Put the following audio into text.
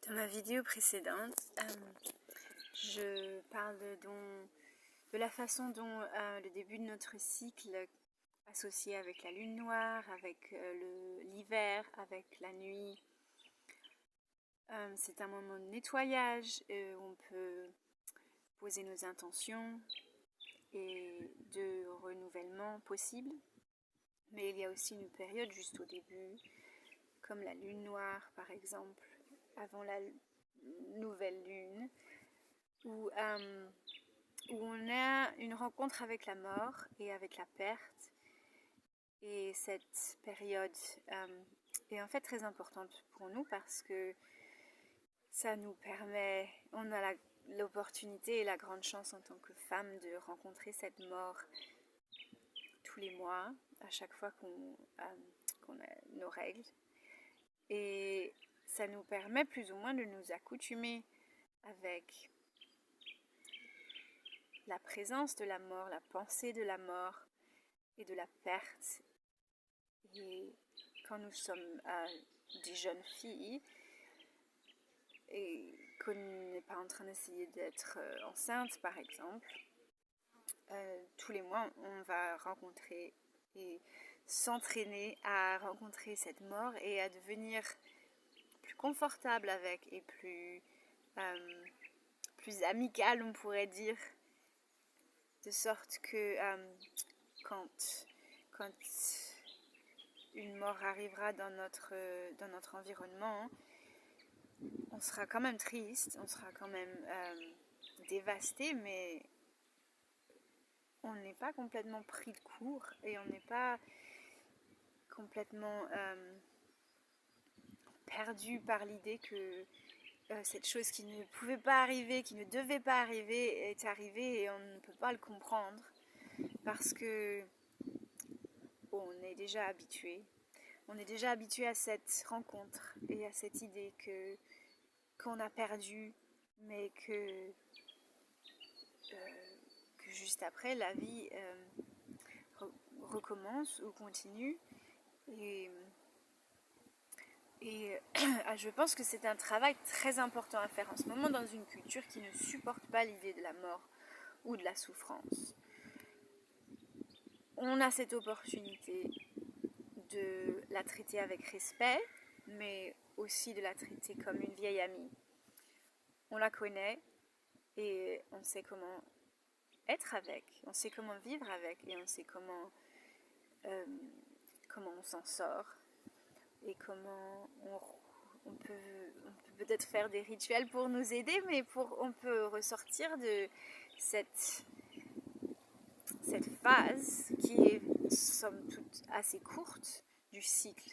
Dans ma vidéo précédente, je parle de la façon dont le début de notre cycle, associé avec la lune noire, avec l'hiver, avec la nuit, c'est un moment de nettoyage où on peut poser nos intentions et de renouvellement possible. Mais il y a aussi une période juste au début, comme la lune noire par exemple, avant la nouvelle lune, où on a une rencontre avec la mort et avec la perte. Et cette période est en fait très importante pour nous parce que ça nous permet, on a l'opportunité et la grande chance en tant que femme de rencontrer cette mort tous les mois, à chaque fois qu'on a nos règles. Et ça nous permet plus ou moins de nous accoutumer avec la présence de la mort, la pensée de la mort et de la perte. Et quand nous sommes des jeunes filles et qu'on n'est pas en train d'essayer d'être enceinte par exemple, tous les mois on va rencontrer et s'entraîner à rencontrer cette mort et à devenir plus confortable avec et plus amicale, on pourrait dire, de sorte que quand une mort arrivera dans notre environnement, on sera quand même triste, on sera quand même dévasté, mais on n'est pas complètement pris de court et on n'est pas complètement perdu par l'idée que cette chose qui ne pouvait pas arriver, qui ne devait pas arriver, est arrivée et on ne peut pas le comprendre parce que on est déjà habitué. On est déjà habitué à cette rencontre et à cette idée qu'on a perdu, mais que juste après, la vie recommence ou continue. Et je pense que c'est un travail très important à faire en ce moment dans une culture qui ne supporte pas l'idée de la mort ou de la souffrance. On a cette opportunité de la traiter avec respect, mais aussi de la traiter comme une vieille amie. On la connaît et on sait comment être avec, on sait comment vivre avec et on sait comment on s'en sort et comment on peut peut-être faire des rituels pour nous aider, mais on peut ressortir de cette phase qui est somme toute assez courte du cycle